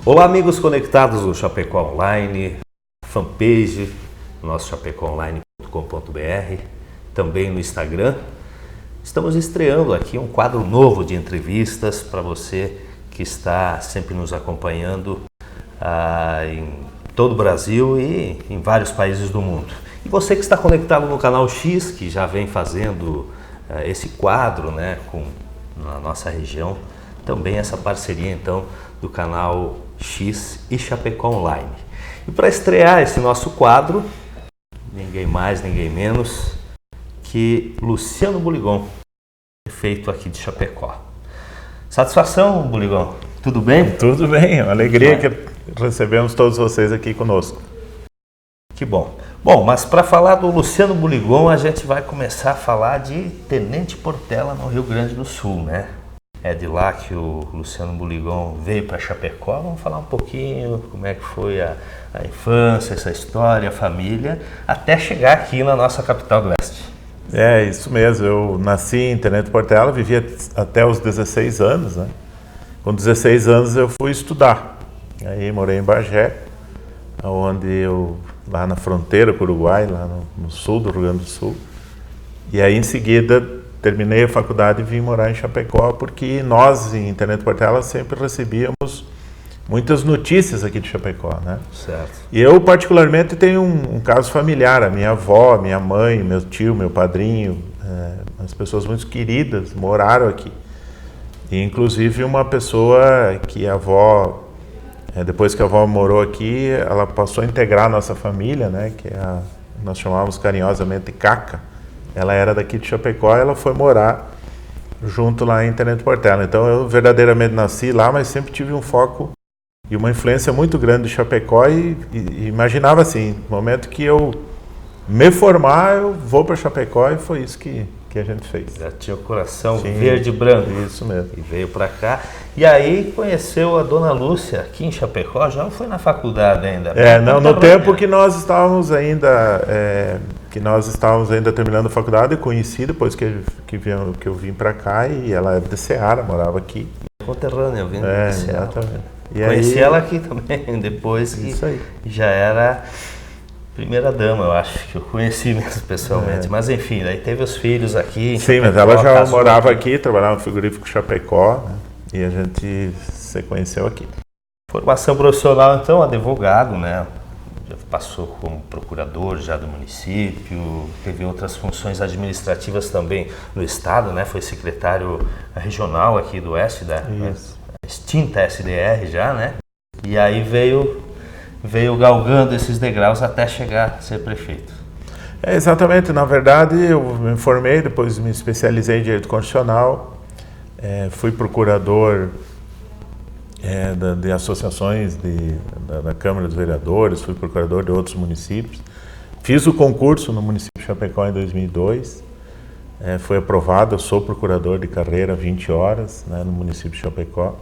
Olá, amigos conectados no Chapecó Online, fanpage, nosso chapecoonline.com.br, também no Instagram. Estamos estreando aqui um quadro novo de entrevistas para você que está sempre nos acompanhando em todo o Brasil e em vários países do mundo. E você que está conectado no canal X, que já vem fazendo esse quadro, né, na nossa região, também essa parceria então do canal X e Chapecó Online. E para estrear esse nosso quadro, ninguém mais, ninguém menos que Luciano Buligon, prefeito aqui de Chapecó. Satisfação, Buligon. Tudo bem? Tudo bem, uma alegria que recebemos todos vocês aqui conosco. Que bom. Bom, mas para falar do Luciano Buligon, a gente vai começar a falar de Tenente Portela, no Rio Grande do Sul, né? É de lá que o Luciano Buligon veio para Chapecó. Vamos falar um pouquinho como é que foi a infância, essa história, a família, até chegar aqui na nossa capital do Oeste. É, isso mesmo. Eu nasci em Tenente Portela, vivia até os 16 anos, né? Com 16 anos eu fui estudar. Aí morei em Bagé, lá na fronteira com o Uruguai, lá no sul do Rio Grande do Sul. E aí em seguida terminei a faculdade e vim morar em Chapecó, porque nós em Tenente Portela sempre recebíamos muitas notícias aqui de Chapecó, né? Certo. E eu particularmente tenho um caso familiar. A minha avó, minha mãe, meu tio, meu padrinho, as pessoas muito queridas moraram aqui. E inclusive uma pessoa que a avó, depois que a avó morou aqui, ela passou a integrar a nossa família, né? Que nós chamávamos carinhosamente Caca. Ela era daqui de Chapecó e ela foi morar junto lá em Tenente Portela. Então eu verdadeiramente nasci lá, mas sempre tive um foco e uma influência muito grande de Chapecó e imaginava assim, no momento que eu me formar, eu vou para Chapecó, e foi isso que a gente fez. Já tinha o coração verde e branco. Isso mesmo. E veio para cá. E aí conheceu a dona Lúcia aqui em Chapecó, já não foi na faculdade ainda? Não, no tempo que nós estávamos ainda terminando a faculdade, eu conheci depois que eu vim para cá, e ela era de Ceará, morava aqui. Conterrânea, eu vim de Ceará. Exatamente. Conheci ela aqui também, depois que já era primeira dama, eu acho, que eu conheci mesmo pessoalmente. Mas enfim, daí teve os filhos aqui. Sim, mas ela já morava aqui, trabalhava no frigorífico Chapecó, né? E a gente se conheceu aqui. Formação profissional, então, advogado, né? Já passou como procurador já do município, teve outras funções administrativas também no estado, né? Foi secretário regional aqui do Oeste, da extinta SDR já, né? E aí veio galgando esses degraus até chegar a ser prefeito. Exatamente. Na verdade, eu me formei, depois me especializei em Direito Constitucional, fui procurador de associações da Câmara dos Vereadores, fui procurador de outros municípios. Fiz o concurso no município de Chapecó em 2002, foi aprovado. Eu sou procurador de carreira 20 horas, né, no município de Chapecó,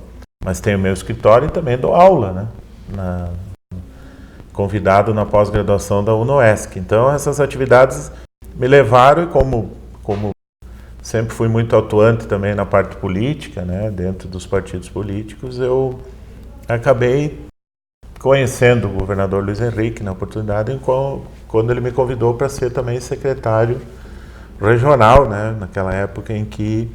mas tenho meu escritório e também dou aula, né, convidado na pós-graduação da UNOESC. Então essas atividades me levaram, e como sempre fui muito atuante também na parte política, né, dentro dos partidos políticos, eu acabei conhecendo o governador Luiz Henrique na oportunidade, quando ele me convidou para ser também secretário regional, né, naquela época em que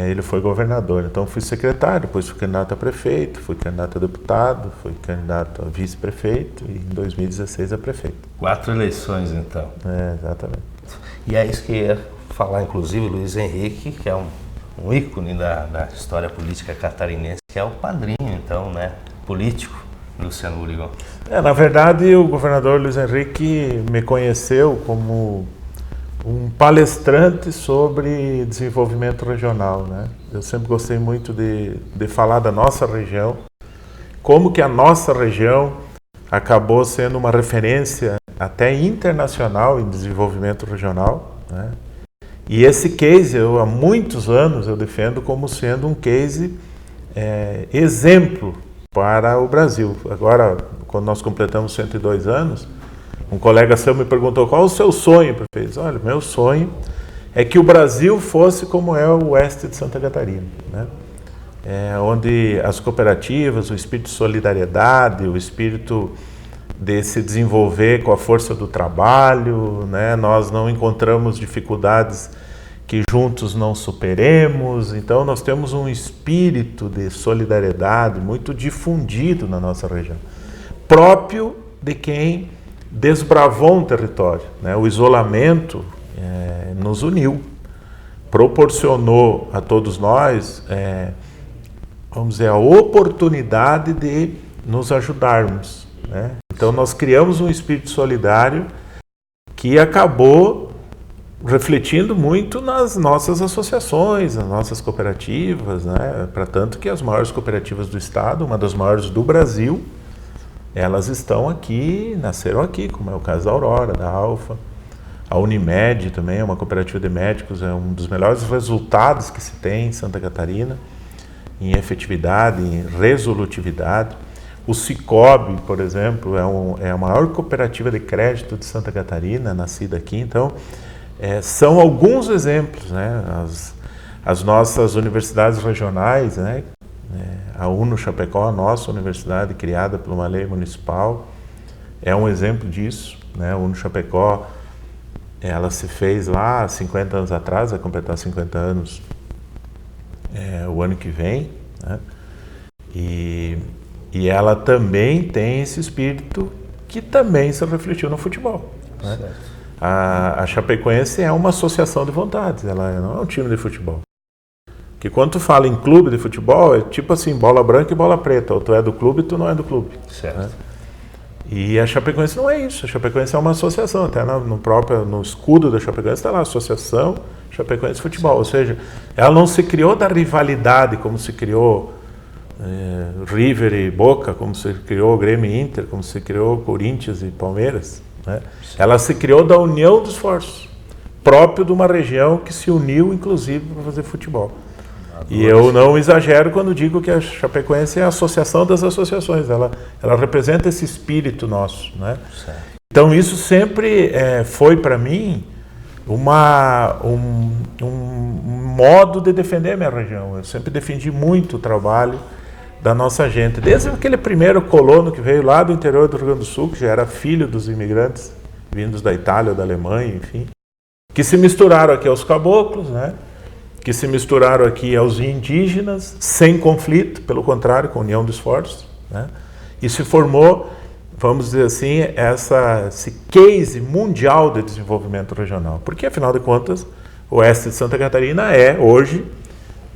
ele foi governador. Então fui secretário, depois fui candidato a prefeito, fui candidato a deputado, fui candidato a vice-prefeito e em 2016 a prefeito. 4 eleições, então. Exatamente. E é isso que eu ia falar, inclusive, Luiz Henrique, que é um ícone da história política catarinense, que é o padrinho, então, né, político, Luciano Buligon. Na verdade, o governador Luiz Henrique me conheceu como um palestrante sobre desenvolvimento regional, né? Eu sempre gostei muito de falar da nossa região, como que a nossa região acabou sendo uma referência até internacional em desenvolvimento regional, né? E esse case, há muitos anos, eu defendo como sendo um case exemplo para o Brasil. Agora, quando nós completamos 102 anos, um colega seu me perguntou: qual é o seu sonho, prefeito? Olha, meu sonho é que o Brasil fosse como é o oeste de Santa Catarina, né? onde as cooperativas, o espírito de solidariedade, o espírito de se desenvolver com a força do trabalho, né? Nós não encontramos dificuldades que juntos não superemos. Então nós temos um espírito de solidariedade muito difundido na nossa região, próprio de quem desbravou um território, né? O isolamento nos uniu, proporcionou a todos nós, vamos dizer, a oportunidade de nos ajudarmos, né? Então nós criamos um espírito solidário que acabou refletindo muito nas nossas associações, nas nossas cooperativas, né? Para tanto que as maiores cooperativas do estado, uma das maiores do Brasil, elas estão aqui, nasceram aqui, como é o caso da Aurora, da Alfa. A Unimed também é uma cooperativa de médicos, é um dos melhores resultados que se tem em Santa Catarina, em efetividade, em resolutividade. O Cicobi, por exemplo, é a maior cooperativa de crédito de Santa Catarina, nascida aqui. Então, são alguns exemplos, né? As nossas universidades regionais, né? A UNO Chapecó, a nossa universidade criada por uma lei municipal, é um exemplo disso, né? A UNO Chapecó, ela se fez lá há 50 anos atrás, vai completar 50 anos o ano que vem, né? E ela também tem esse espírito que também se refletiu no futebol, né? A Chapecoense é uma associação de vontades, ela não é um time de futebol. Que quando tu fala em clube de futebol, é tipo assim, bola branca e bola preta, ou tu é do clube, tu não é do clube. Certo. Né? E a Chapecoense não é isso, a Chapecoense é uma associação, até no escudo da Chapecoense está lá, Associação Chapecoense Futebol, ou seja, ela não se criou da rivalidade, como se criou River e Boca, como se criou Grêmio e Inter, como se criou Corinthians e Palmeiras, né? Ela se criou da união dos esforços, próprio de uma região que se uniu, inclusive, para fazer futebol. E eu não exagero quando digo que a Chapecoense é a associação das associações, ela representa esse espírito nosso, né? Então isso sempre foi para mim um modo de defender a minha região. Eu sempre defendi muito o trabalho da nossa gente, desde aquele primeiro colono que veio lá do interior do Rio Grande do Sul, que já era filho dos imigrantes vindos da Itália ou da Alemanha, enfim, que se misturaram aqui aos caboclos, né? Que se misturaram aqui aos indígenas, sem conflito, pelo contrário, com união de esforços, né? E se formou, vamos dizer assim, esse case mundial de desenvolvimento regional. Porque, afinal de contas, o oeste de Santa Catarina é, hoje,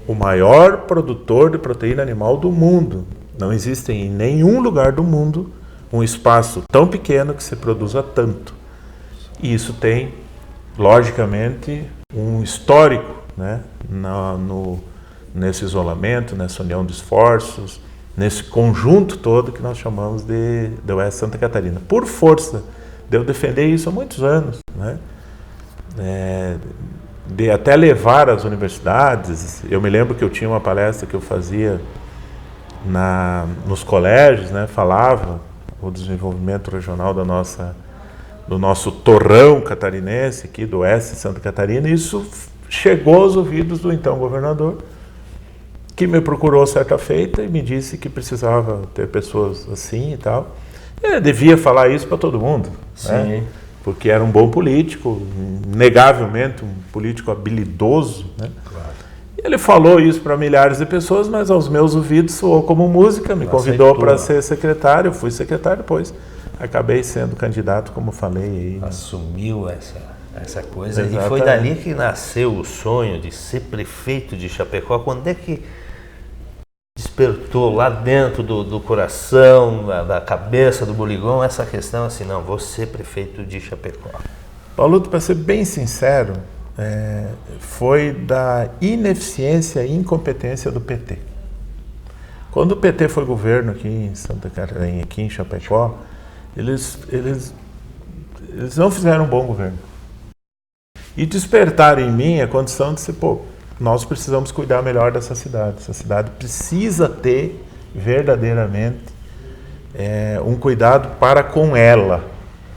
o maior produtor de proteína animal do mundo. Não existe em nenhum lugar do mundo um espaço tão pequeno que se produza tanto. E isso tem, logicamente, um histórico, né? Nesse isolamento, nessa união de esforços, nesse conjunto todo que nós chamamos de Oeste de Santa Catarina. Por força de eu defender isso há muitos anos, né? De até levar às universidades. Eu me lembro que eu tinha uma palestra que eu fazia nos colégios, né? Falava o desenvolvimento regional do nosso torrão catarinense aqui, do Oeste de Santa Catarina, e isso chegou aos ouvidos do então governador, que me procurou certa feita e me disse que precisava ter pessoas assim e tal. Ele devia falar isso para todo mundo, né? Porque era um bom político, inegavelmente um político habilidoso, né? Claro. Ele falou isso para milhares de pessoas, mas aos meus ouvidos soou como música, me convidou para ser secretário, eu fui secretário, depois acabei sendo candidato, como falei aí. Assumiu essa coisa. Exatamente. E foi dali que nasceu o sonho de ser prefeito de Chapecó. Quando é que despertou lá dentro do coração, da cabeça do Boligon, essa questão assim, não, vou ser prefeito de Chapecó? Paulo, para ser bem sincero, foi da ineficiência e incompetência do PT. Quando o PT foi governo aqui em Santa Catarina, aqui em Chapecó, eles não fizeram um bom governo. E despertaram em mim a condição de ser, nós precisamos cuidar melhor dessa cidade. Essa cidade precisa ter verdadeiramente um cuidado para com ela,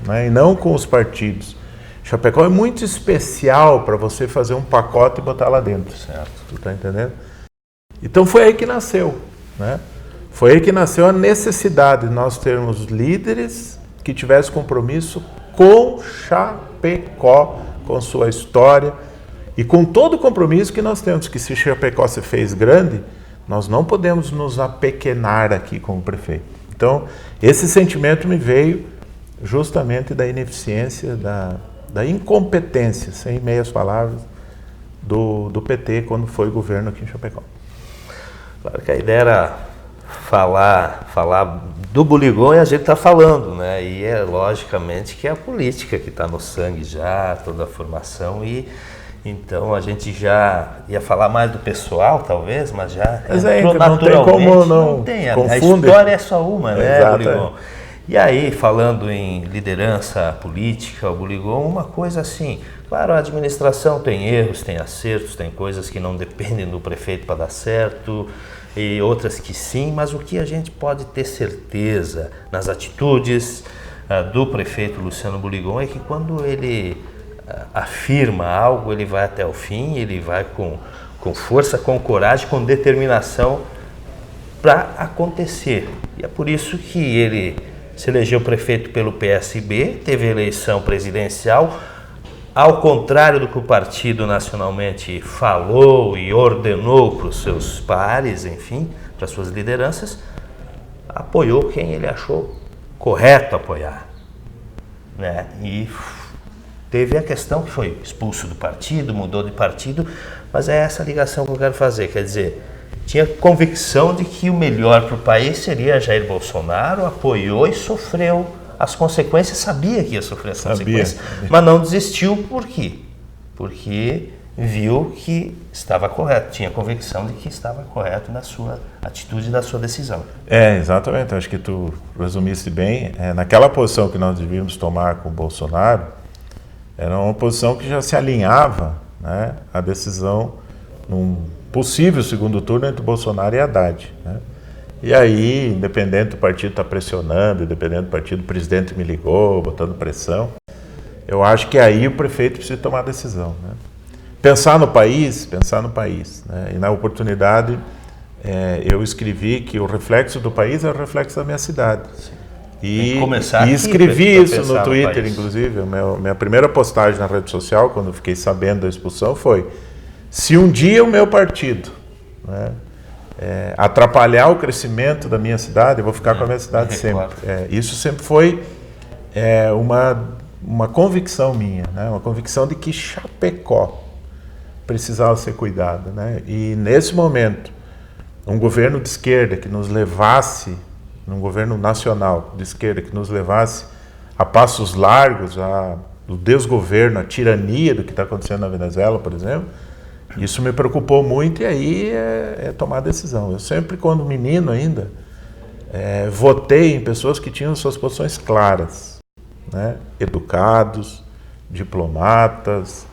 né? E não com os partidos. Chapecó é muito especial para você fazer um pacote e botar lá dentro. Certo. Tu tá entendendo? Então foi aí que nasceu, né? Foi aí que nasceu a necessidade de nós termos líderes que tivessem compromisso com Chapecó, com sua história e com todo o compromisso que nós temos, que se Chapecó se fez grande, nós não podemos nos apequenar aqui como prefeito. Então, esse sentimento me veio justamente da ineficiência, da incompetência, sem meias palavras, do PT quando foi governo aqui em Chapecó. Claro que a ideia era falar do Buligon e a gente está falando, né? E é logicamente que é a política que está no sangue já, toda a formação, e então a gente já ia falar mais do pessoal, talvez, mas já entrou naturalmente. Não tem, a história é só uma, né, Buligon? E aí, falando em liderança política, o Buligon, uma coisa assim, claro, a administração tem erros, tem acertos, tem coisas que não dependem do prefeito para dar certo, e outras que sim, mas o que a gente pode ter certeza nas atitudes do prefeito Luciano Buligon é que quando ele afirma algo, ele vai até o fim, ele vai com força, com coragem, com determinação para acontecer. E é por isso que ele se elegeu prefeito pelo PSB, teve eleição presidencial, ao contrário do que o partido nacionalmente falou e ordenou para os seus pares, enfim, para as suas lideranças, apoiou quem ele achou correto apoiar, né? E teve a questão que foi expulso do partido, mudou de partido, mas é essa ligação que eu quero fazer, quer dizer, tinha convicção de que o melhor para o país seria Jair Bolsonaro, apoiou e sofreu as consequências, sabia que ia sofrer as consequências, mas não desistiu. Por quê? Porque viu que estava correto, tinha convicção de que estava correto na sua atitude e na sua decisão. Exatamente, acho que tu resumiste bem. Naquela posição que nós devíamos tomar com o Bolsonaro, era uma posição que já se alinhava, né, à decisão num possível segundo turno entre Bolsonaro e Haddad, né? E aí, independente do partido estar pressionando, independente do partido, o presidente me ligou, botando pressão, eu acho que aí o prefeito precisa tomar a decisão, né? Pensar no país, né? E na oportunidade, eu escrevi que o reflexo do país é o reflexo da minha cidade. E escrevi isso no Twitter, inclusive. Minha primeira postagem na rede social, quando eu fiquei sabendo da expulsão, foi: se um dia o meu partido, né, atrapalhar o crescimento da minha cidade, eu vou ficar com a minha cidade sempre. Isso sempre foi uma convicção minha, né, uma convicção de que Chapecó precisava ser cuidada, né? E nesse momento, um governo de esquerda que nos levasse, um governo nacional de esquerda que nos levasse a passos largos, o desgoverno, a tirania do que está acontecendo na Venezuela, por exemplo, isso me preocupou muito. E aí é tomar decisão. Eu sempre, quando menino ainda, votei em pessoas que tinham suas posições claras, né? Educados, diplomatas,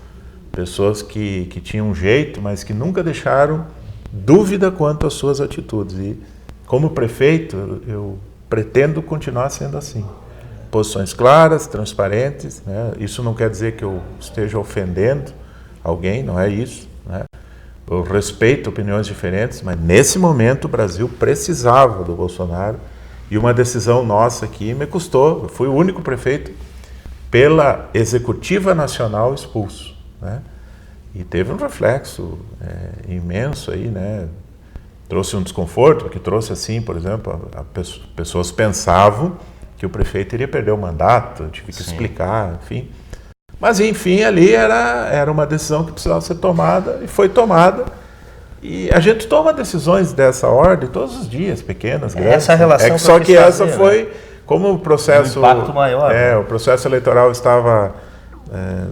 pessoas que tinham jeito, mas que nunca deixaram dúvida quanto às suas atitudes. E como prefeito, eu pretendo continuar sendo assim. Posições claras, transparentes, né? Isso não quer dizer que eu esteja ofendendo alguém, não é isso, né? Eu respeito opiniões diferentes, mas nesse momento o Brasil precisava do Bolsonaro, e uma decisão nossa aqui me custou. Eu fui o único prefeito pela Executiva Nacional expulso, né? E teve um reflexo imenso aí, né? Trouxe um desconforto, porque trouxe assim, por exemplo, pessoas pensavam que o prefeito iria perder o mandato, eu tive que explicar, enfim. Mas, enfim, ali era uma decisão que precisava ser tomada, e foi tomada. E a gente toma decisões dessa ordem todos os dias, pequenas, grandes. Essa relação só que essa foi, como o processo... Um impacto maior. O processo eleitoral estava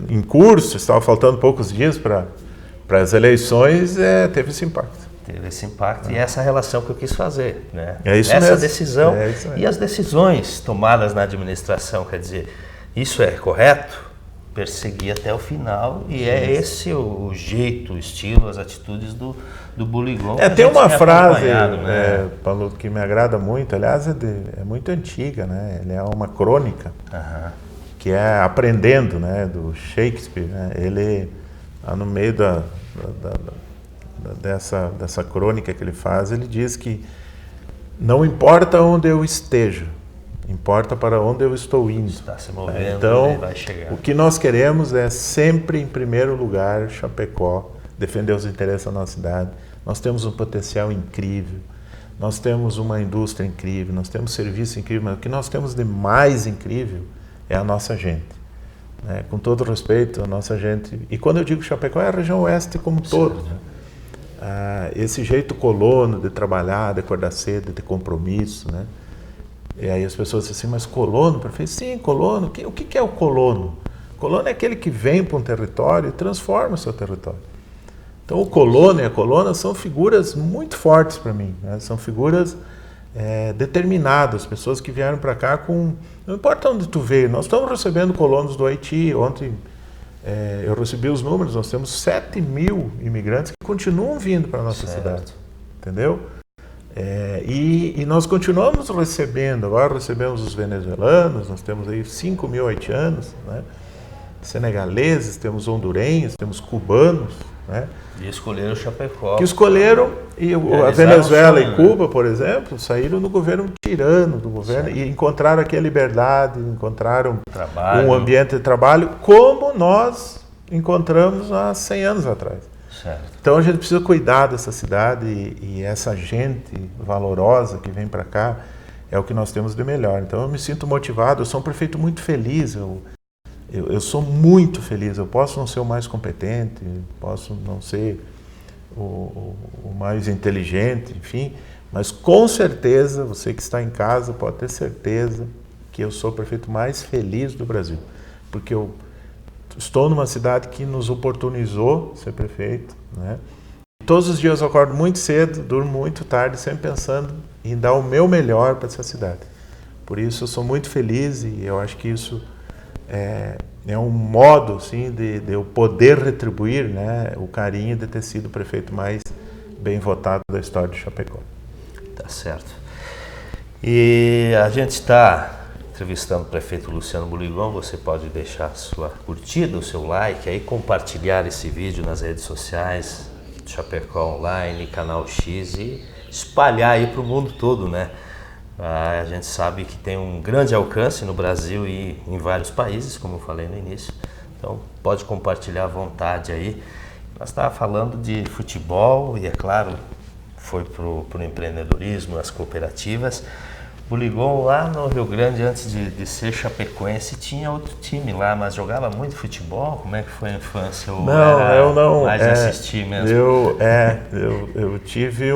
em curso, estava faltando poucos dias para as eleições, teve esse impacto. Teve esse impacto e essa relação que eu quis fazer, né? Isso essa mesmo. Decisão Isso mesmo. E as decisões tomadas na administração, quer dizer, isso é correto? Perseguir até o final, e é esse o jeito, o estilo, as atitudes do Buligon. Tem uma frase, né? Paulo, que me agrada muito, aliás, é muito antiga, né? Ele é uma crônica, que é Aprendendo, né? Do Shakespeare, né? Ele, no meio dessa crônica que ele faz, ele diz que não importa onde eu esteja, importa para onde eu estou indo. Está se movendo, então, vai chegar. O que nós queremos é sempre, em primeiro lugar, Chapecó, defender os interesses da nossa cidade. Nós temos um potencial incrível, nós temos uma indústria incrível, nós temos serviço incrível, mas o que nós temos de mais incrível é a nossa gente. Né? Com todo respeito, a nossa gente... E quando eu digo Chapecó, é a região oeste como um todo. Né? Esse jeito colono de trabalhar, de acordar cedo, de ter compromisso, né? E aí as pessoas dizem assim, mas colono, prefeito? Sim, colono. O que é o colono? Colono é aquele que vem para um território e transforma o seu território. Então o colono e a colona são figuras muito fortes para mim, né? São figuras determinadas, pessoas que vieram para cá com... Não importa onde tu veio, nós estamos recebendo colonos do Haiti. Ontem eu recebi os números, nós temos 7.000 imigrantes que continuam vindo para a nossa cidade, entendeu? E nós continuamos recebendo, agora recebemos os venezuelanos, nós temos aí 5.000 haitianos, né? Senegaleses, temos hondurenhos, temos cubanos, né? E escolheram Chapecó. Que escolheram, e a Venezuela e Cuba, por exemplo, saíram do governo tirano, do governo, e encontraram aqui a liberdade, encontraram um ambiente de trabalho como nós encontramos há 100 anos atrás. Certo. Então a gente precisa cuidar dessa cidade e essa gente valorosa que vem para cá é o que nós temos de melhor. Então eu me sinto motivado, eu sou um prefeito muito feliz, eu sou muito feliz. Eu posso não ser o mais competente, posso não ser o mais inteligente, enfim, mas com certeza, você que está em casa pode ter certeza que eu sou o prefeito mais feliz do Brasil, porque eu estou numa cidade que nos oportunizou ser prefeito, né? Todos os dias eu acordo muito cedo, durmo muito tarde, sempre pensando em dar o meu melhor para essa cidade. Por isso eu sou muito feliz e eu acho que isso é um modo, assim, de eu poder retribuir, né, o carinho de ter sido o prefeito mais bem votado da história de Chapecó. Tá certo. E a gente está entrevistando o prefeito Luciano Buligón. Você pode deixar sua curtida, o seu like, aí compartilhar esse vídeo nas redes sociais, Chapecó Online, Canal X, e espalhar aí para o mundo todo, né? A gente sabe que tem um grande alcance no Brasil e em vários países, como eu falei no início. Então pode compartilhar à vontade aí. Nós estávamos falando de futebol e, é claro, foi para o empreendedorismo, as cooperativas. O Buligón, lá no Rio Grande, antes de ser chapecoense, tinha outro time lá, mas jogava muito futebol. Como é que foi a infância? Eu não. Mais assistir mesmo? Eu tive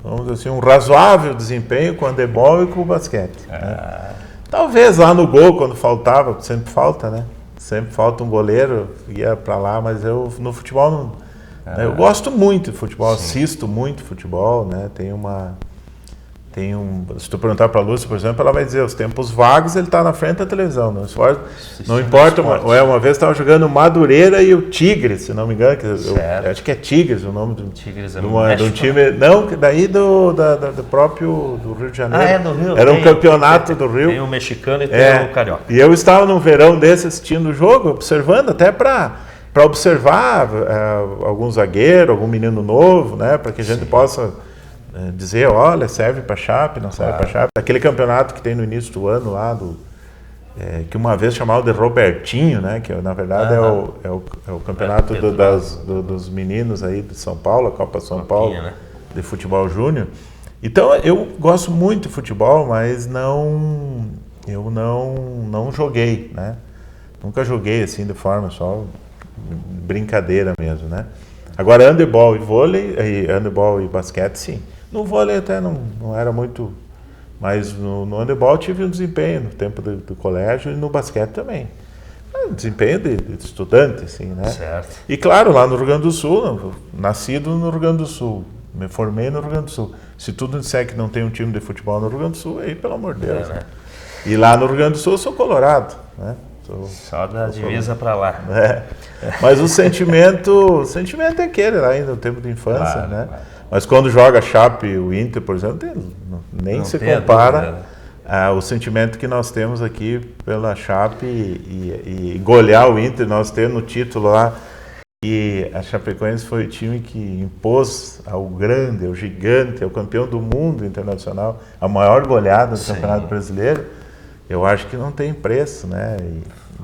vamos dizer assim, um razoável desempenho com o handebol e com o basquete. Né? Talvez lá no gol, quando faltava, sempre falta, né? Sempre falta um goleiro, ia para lá, mas eu no futebol não. Eu gosto muito de futebol, assisto muito futebol, né? Se tu perguntar para a Lúcia, por exemplo, ela vai dizer, os tempos vagos ele está na frente da televisão. Não importa, uma vez estava jogando Madureira e o Tigres, se não me engano, eu acho que é Tigres o nome do Tigres, de um time, não, daí do próprio do Rio de Janeiro. Do Rio. Era um campeonato do Rio. Tem o mexicano e tem o carioca. E eu estava num verão desse assistindo o jogo, observando, até para observar algum zagueiro, algum menino novo, né, para que a gente possa dizer, olha, serve para Chape, não serve para Chape. Aquele campeonato que tem no início do ano lá, que uma vez chamavam de Robertinho, né, que na verdade é o campeonato dos meninos aí de São Paulo, a Copa São Paulo, né, de futebol júnior. Então eu gosto muito de futebol, mas eu não joguei, né? Nunca joguei assim de forma só brincadeira mesmo, né? Agora handebol e vôlei, handebol e basquete, sim. No vôlei até não era muito, mas no handebol eu tive um desempenho no tempo do colégio e no basquete também. Desempenho de estudante, assim, né? Certo. E claro, lá no Rio Grande do Sul, nascido no Rio Grande do Sul, me formei no Rio Grande do Sul. Se tudo disser que não tem um time de futebol no Rio Grande do Sul, aí pelo amor de Deus. Né? E lá no Rio Grande do Sul eu sou colorado, né? Só da divisa para lá. Mas o sentimento é aquele lá ainda no tempo de infância, né? Claro. Mas quando joga a Chape e o Inter, por exemplo, nem se compara o sentimento que nós temos aqui pela Chape e golear o Inter, nós tendo o título lá E a Chapecoense foi o time que impôs ao grande, ao gigante, ao campeão do mundo internacional, a maior goleada do Campeonato Brasileiro. Eu acho que não tem preço, né?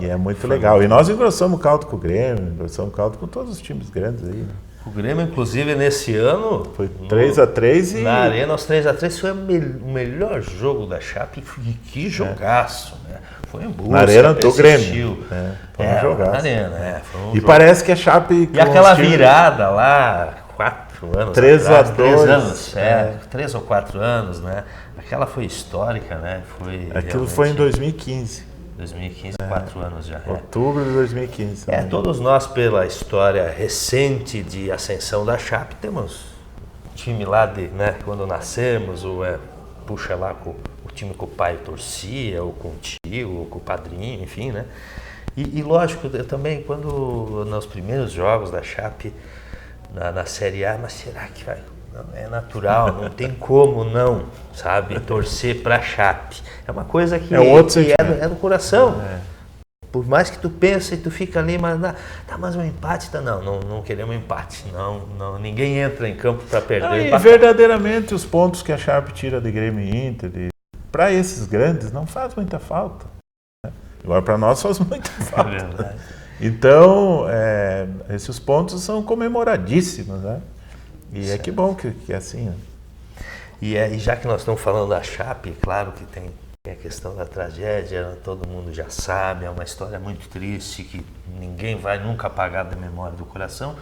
E é muito legal. E nós engrossamos o caldo com o Grêmio, engrossamos o caldo com todos os times grandes aí, né? O Grêmio, inclusive, nesse ano... Foi 3-3 e... Na Arena, os 3-3 foi o melhor jogo da Chape. E que jogaço, né? Foi em busca, na Arena do Grêmio. Foi um jogaço. Na Arena, foi um e jogo. Parece que a Chape... E aquela virada lá, 4 anos 3 a 2. 3 anos, 3 ou 4 anos, né? Aquela foi histórica, né? Aquilo foi em 2015. 2015, 4 anos já. Outubro de 2015. Todos nós, pela história recente de ascensão da Chape, temos time lá de, né, quando nascemos, puxa lá com o time que o pai torcia, ou com o tio, ou com o padrinho, enfim, né? E lógico, eu também, quando nos primeiros jogos da Chape, na Série A, mas será que vai... Não, é natural, não tem como não, sabe, torcer pra Chape. É uma coisa que é do coração. Por mais que tu pense e tu fica ali, mas mas um empate, não queremos empate. Não, ninguém entra em campo para perder. E verdadeiramente os pontos que a Chape tira de Grêmio e Inter, para esses grandes, não faz muita falta. Né? Agora para nós faz muita falta. É verdade. Então, esses pontos são comemoradíssimos, né? E certo. Que bom que é assim, né? E já que nós estamos falando da Chape, claro que tem a questão da tragédia, todo mundo já sabe, é uma história muito triste que ninguém vai nunca apagar da memória do coração.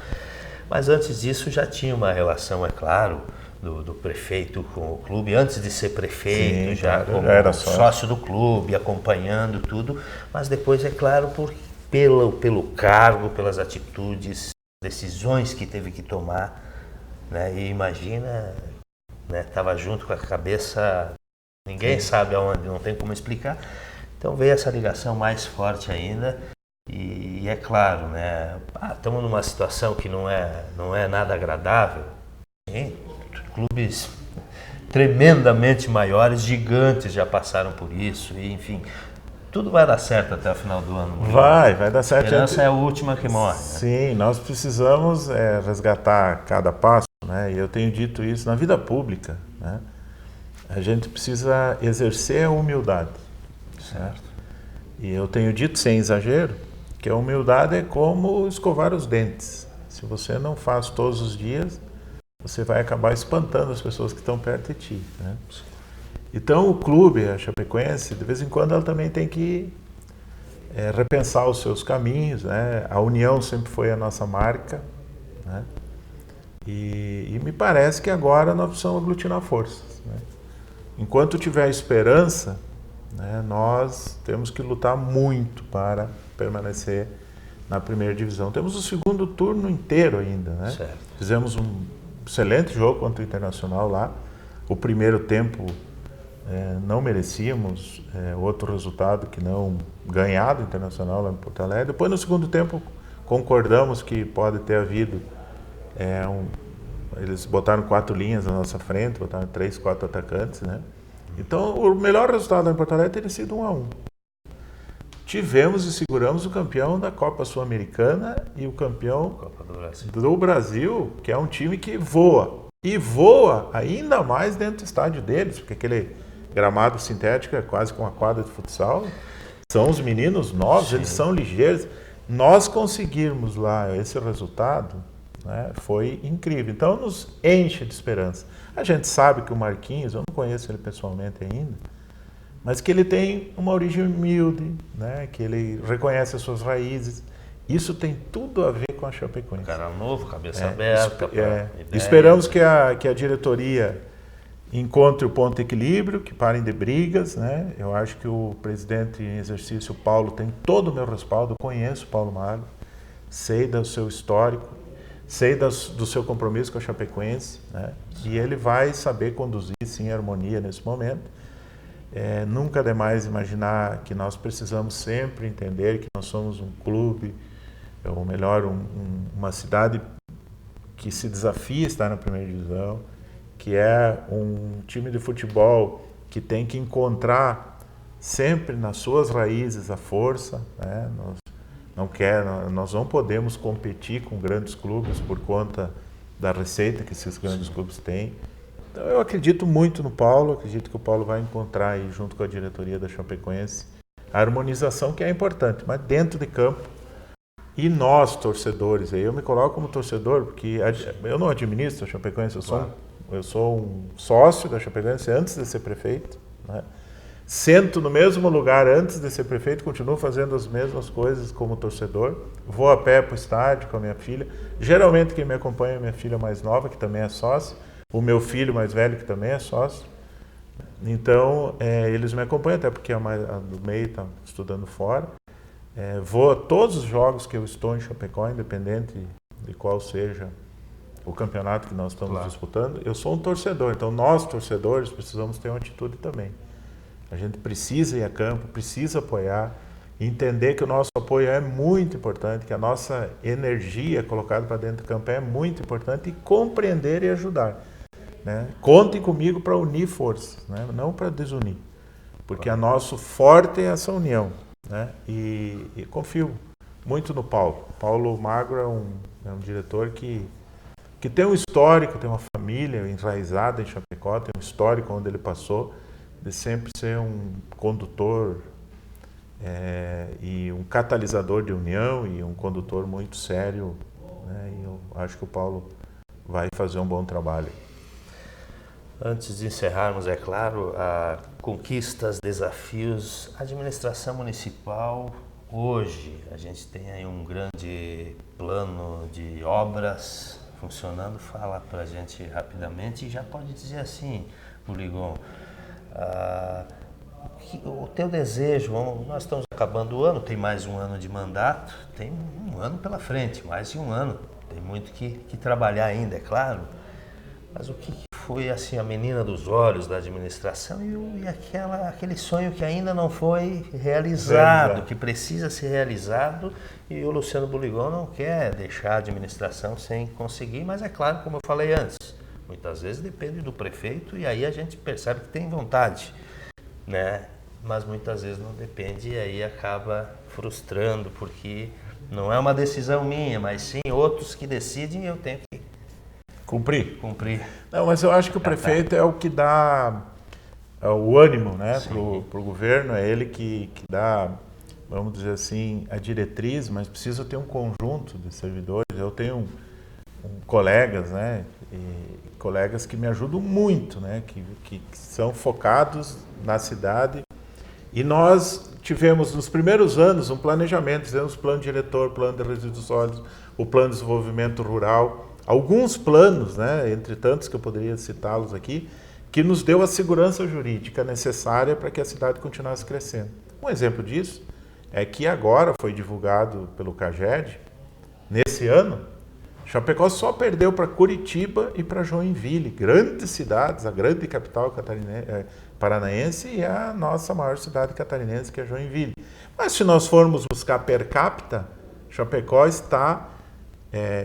Mas antes disso já tinha uma relação, é claro, do prefeito com o clube, antes de ser prefeito, já como era sócio do clube, acompanhando tudo, mas depois, é claro, pelo cargo, pelas atitudes, decisões que teve que tomar. Né? E imagina, né? Tava junto com a cabeça, ninguém sabe aonde, não tem como explicar. Então veio essa ligação mais forte ainda e é claro, né? Estamos numa situação que não é nada agradável. Sim, clubes tremendamente maiores, gigantes já passaram por isso e enfim. Tudo vai dar certo até o final do ano. Vai dar certo. A esperança é a última que morre. Né? Sim, nós precisamos resgatar cada passo, né? E eu tenho dito isso na vida pública, né? A gente precisa exercer a humildade. Certo? E eu tenho dito sem exagero que a humildade é como escovar os dentes. Se você não faz todos os dias, você vai acabar espantando as pessoas que estão perto de ti, né? Então o clube, a Chapecoense, de vez em quando ela também tem que repensar os seus caminhos, né? A união sempre foi a nossa marca, né? E me parece que agora nós precisamos aglutinar forças, né? Enquanto tiver esperança, né, nós temos que lutar muito para permanecer na primeira divisão. Temos o segundo turno inteiro ainda, né? Certo. Fizemos um excelente jogo contra o Internacional lá. O primeiro tempo não merecíamos outro resultado que não ganhar do Internacional lá em Porto Alegre. Depois, no segundo tempo, concordamos que pode ter havido eles botaram 4 linhas na nossa frente, botaram 3, 4 atacantes, né? Então, o melhor resultado em Porto Alegre teria sido 1-1. Tivemos e seguramos o campeão da Copa Sul-Americana e o campeão do Brasil, que é um time que voa. E voa ainda mais dentro do estádio deles, porque aquele gramado sintético é quase com uma quadra de futsal. São os meninos novos, eles são ligeiros. Nós conseguirmos lá esse resultado, né, foi incrível. Então nos enche de esperança. A gente sabe que o Marquinhos, eu não conheço ele pessoalmente ainda, mas que ele tem uma origem humilde, né, que ele reconhece as suas raízes. Isso tem tudo a ver com a Chapecoense. Cara novo, cabeça aberta. Esperamos que a diretoria encontre o ponto de equilíbrio, que parem de brigas, né? Eu acho que o presidente em exercício, Paulo, tem todo o meu respaldo. Eu conheço o Paulo Magro, sei do seu histórico, sei do seu compromisso com a Chapecoense, né? E ele vai saber conduzir, sim, a harmonia nesse momento. Nunca é demais imaginar que nós precisamos sempre entender que nós somos um clube, ou melhor, uma cidade que se desafia a estar na primeira divisão, que é um time de futebol que tem que encontrar sempre nas suas raízes a força, né? Nós não podemos competir com grandes clubes por conta da receita que esses grandes clubes têm. Então eu acredito muito no Paulo, acredito que o Paulo vai encontrar aí, junto com a diretoria da Chapecoense, a harmonização que é importante, mas dentro de campo. E nós, torcedores, aí eu me coloco como torcedor, porque eu não administro a Chapecoense, eu sou um sócio da Chapecoense antes de ser prefeito, né? Sento no mesmo lugar antes de ser prefeito, continuo fazendo as mesmas coisas como torcedor. Vou a pé para o estádio com a minha filha. Geralmente quem me acompanha é minha filha mais nova, que também é sócia. O meu filho mais velho, que também é sócio. Então, eles me acompanham, até porque a do meio está estudando fora. Vou a todos os jogos que eu estou em Chapecó, independente de qual seja o campeonato que nós estamos disputando. Eu sou um torcedor, então nós, torcedores, precisamos ter uma atitude também. A gente precisa ir a campo, precisa apoiar, entender que o nosso apoio é muito importante, que a nossa energia colocada para dentro do campo é muito importante, e compreender e ajudar, né? Contem comigo para unir forças, né? Não para desunir, porque a nosso forte é essa união, né? E confio muito no Paulo. Paulo Magro é um diretor que tem um histórico, tem uma família enraizada em Chapecó, tem um histórico onde ele passou, de sempre ser um condutor e um catalisador de união e um condutor muito sério, né? E eu acho que o Paulo vai fazer um bom trabalho. Antes de encerrarmos, é claro, conquistas, desafios, a administração municipal. Hoje a gente tem aí um grande plano de obras funcionando. Fala para a gente rapidamente e já pode dizer assim, Buligon, o teu desejo, nós estamos acabando o ano, tem mais um ano de mandato, tem um ano pela frente, mais de um ano, tem muito que trabalhar ainda, é claro, mas o que foi assim a menina dos olhos da administração e aquele sonho que ainda não foi realizado, que precisa ser realizado, e o Luciano Buligon não quer deixar a administração sem conseguir, mas é claro, como eu falei antes, muitas vezes depende do prefeito e aí a gente percebe que tem vontade, né? Mas muitas vezes não depende e aí acaba frustrando, porque não é uma decisão minha, mas sim outros que decidem e eu tenho que cumprir. Não, mas eu acho que o prefeito é o que dá o ânimo, né, pro governo, é ele que dá, vamos dizer assim, a diretriz, mas precisa ter um conjunto de servidores. Eu tenho colegas, né, colegas que me ajudam muito, né, que são focados na cidade, e nós tivemos nos primeiros anos um planejamento, fizemos plano diretor, plano de resíduos sólidos, o plano de desenvolvimento rural, alguns planos, né, entre tantos que eu poderia citá-los aqui, que nos deu a segurança jurídica necessária para que a cidade continuasse crescendo. Um exemplo disso é que agora foi divulgado pelo CAGED, nesse ano, Chapecó só perdeu para Curitiba e para Joinville, grandes cidades, a grande capital paranaense e a nossa maior cidade catarinense, que é Joinville. Mas se nós formos buscar per capita, Chapecó está,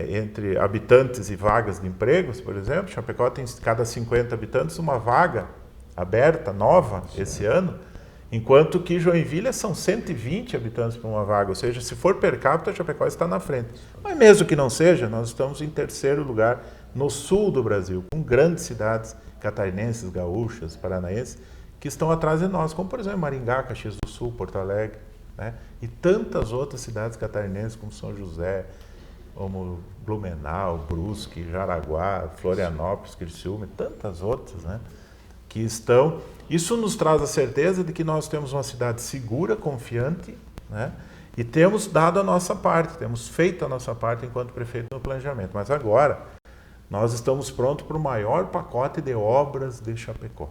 entre habitantes e vagas de empregos, por exemplo, Chapecó tem cada 50 habitantes uma vaga aberta, nova, esse ano, enquanto que Joinville são 120 habitantes por uma vaga, ou seja, se for per capita, Chapecó está na frente. Mas mesmo que não seja, nós estamos em terceiro lugar no sul do Brasil, com grandes cidades catarinenses, gaúchas, paranaenses, que estão atrás de nós, como por exemplo Maringá, Caxias do Sul, Porto Alegre, né? E tantas outras cidades catarinenses como São José, como Blumenau, Brusque, Jaraguá, Florianópolis, Criciúma, e tantas outras, né, que estão. Isso nos traz a certeza de que nós temos uma cidade segura, confiante, né, e temos dado a nossa parte, temos feito a nossa parte enquanto prefeito no planejamento. Mas agora nós estamos prontos para o maior pacote de obras de Chapecó.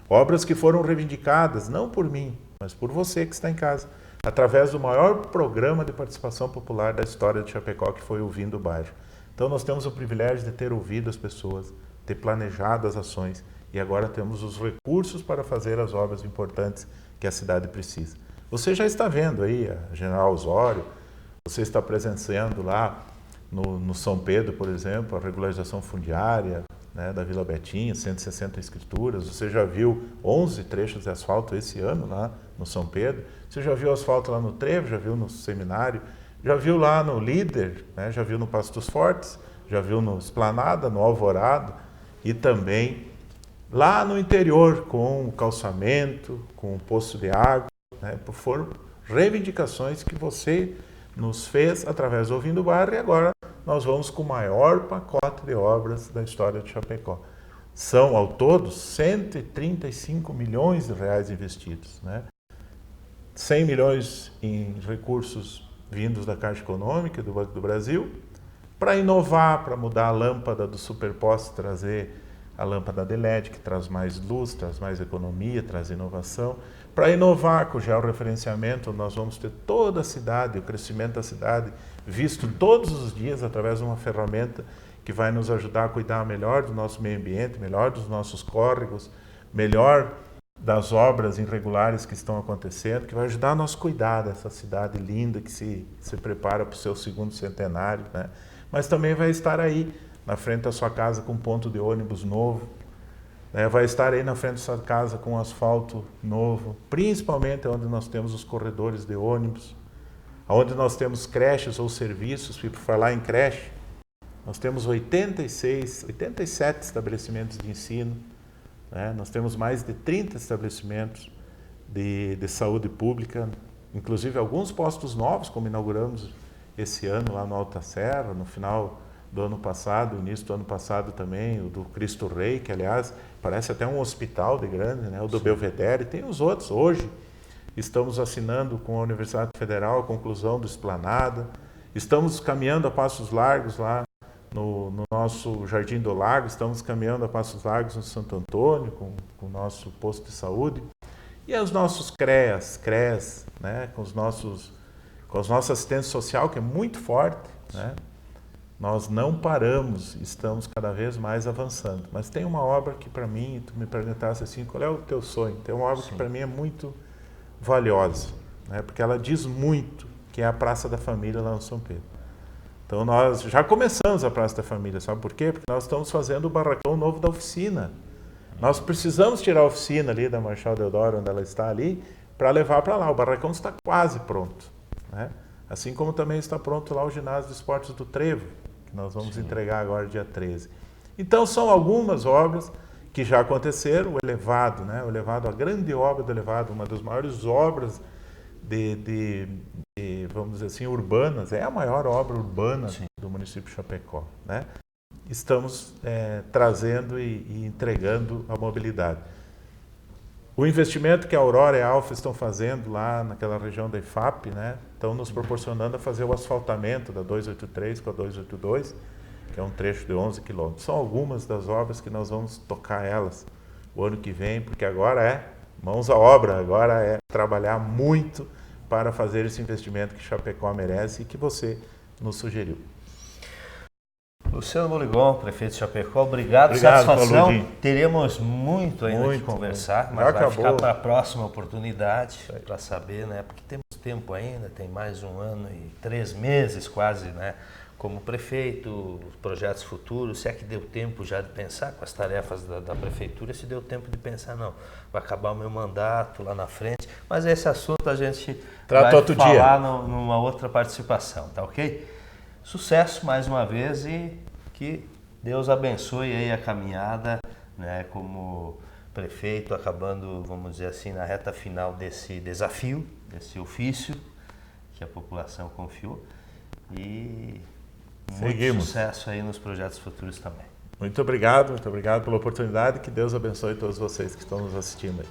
Obras que foram reivindicadas, não por mim, mas por você que está em casa, através do maior programa de participação popular da história de Chapecó, que foi o Vindo Bairro. Então nós temos o privilégio de ter ouvido as pessoas, ter planejado as ações, e agora temos os recursos para fazer as obras importantes que a cidade precisa. Você já está vendo aí a General Osório, você está presenciando lá no São Pedro, por exemplo, a regularização fundiária, né, da Vila Betinha, 160 escrituras. Você já viu 11 trechos de asfalto esse ano lá no São Pedro. Você já viu asfalto lá no Trevo, já viu no Seminário, já viu lá no Líder, né? Já viu no Passo dos Fortes, já viu no Esplanada, no Alvorado e também lá no interior com o calçamento, com o poço de água, né? Foram reivindicações que você nos fez através do Ouvindo o Bairro e agora nós vamos com o maior pacote de obras da história de Chapecó. São, ao todo, 135 milhões de reais investidos, né? 100 milhões em recursos vindos da Caixa Econômica do Banco do Brasil, para inovar, para mudar a lâmpada do superposte, trazer a lâmpada de LED, que traz mais luz, traz mais economia, traz inovação. Para inovar com o georreferenciamento, nós vamos ter toda a cidade, o crescimento da cidade, visto todos os dias através de uma ferramenta que vai nos ajudar a cuidar melhor do nosso meio ambiente, melhor dos nossos córregos, melhor das obras irregulares que estão acontecendo, que vai ajudar a nós cuidar dessa cidade linda que se prepara para o seu segundo centenário, né? Mas também vai estar aí na frente da sua casa com um ponto de ônibus novo, né? Vai estar aí na frente da sua casa com um asfalto novo, principalmente onde nós temos os corredores de ônibus, onde nós temos creches ou serviços. Por falar em creche, nós temos 87 estabelecimentos de ensino, né? Nós temos mais de 30 estabelecimentos de saúde pública, inclusive alguns postos novos, como inauguramos esse ano lá no Alta Serra, no final do ano passado, início do ano passado também, o do Cristo Rei, que aliás parece até um hospital de grande, né? O do Belvedere, tem os outros. Hoje estamos assinando com a Universidade Federal a conclusão do Esplanada, estamos caminhando a passos largos lá no nosso Jardim do Lago, estamos caminhando a passos largos no Santo Antônio, com o nosso posto de saúde, e os nossos CREAS, né? com a nossa assistência social, que é muito forte, né? Nós não paramos, estamos cada vez mais avançando. Mas tem uma obra que para mim, tu me perguntasse assim, qual é o teu sonho? Tem uma obra que para mim é muito valiosa, né? Porque ela diz muito, que é a Praça da Família lá no São Pedro. Então nós já começamos a Praça da Família, sabe por quê? Porque nós estamos fazendo o barracão novo da oficina. Nós precisamos tirar a oficina ali da Marechal Deodoro, onde ela está ali, para levar para lá. O barracão está quase pronto, né? Assim como também está pronto lá o ginásio de esportes do Trevo, que nós vamos entregar agora dia 13. Então são algumas obras que já aconteceram. O elevado, né? O elevado, a grande obra do elevado, uma das maiores obras de vamos dizer assim, urbanas, é a maior obra urbana do município de Chapecó, né? Estamos trazendo e entregando a mobilidade. O investimento que a Aurora e a Alfa estão fazendo lá naquela região da IFAP, né, estão nos proporcionando a fazer o asfaltamento da 283 com a 282, que é um trecho de 11 quilômetros. São algumas das obras que nós vamos tocar elas o ano que vem, porque agora é mãos à obra, agora é trabalhar muito para fazer esse investimento que Chapecó merece e que você nos sugeriu. Luciano Moligon, prefeito de Chapecó, obrigado, satisfação. Paulo. Teremos muito ainda de conversar, mas vai ficar para a próxima oportunidade, para saber, né? Porque temos tempo ainda, tem mais 1 ano e 3 meses quase, né? Como prefeito, projetos futuros, se é que deu tempo já de pensar com as tarefas da prefeitura, se deu tempo de pensar, não, vai acabar o meu mandato lá na frente, mas esse assunto a gente vai falar numa outra participação, tá ok? Sucesso mais uma vez e que Deus abençoe aí a caminhada, né, como prefeito, acabando, vamos dizer assim, na reta final desse desafio, desse ofício que a população confiou e muito sucesso aí nos projetos futuros também. Muito obrigado pela oportunidade, que Deus abençoe todos vocês que estão nos assistindo aí.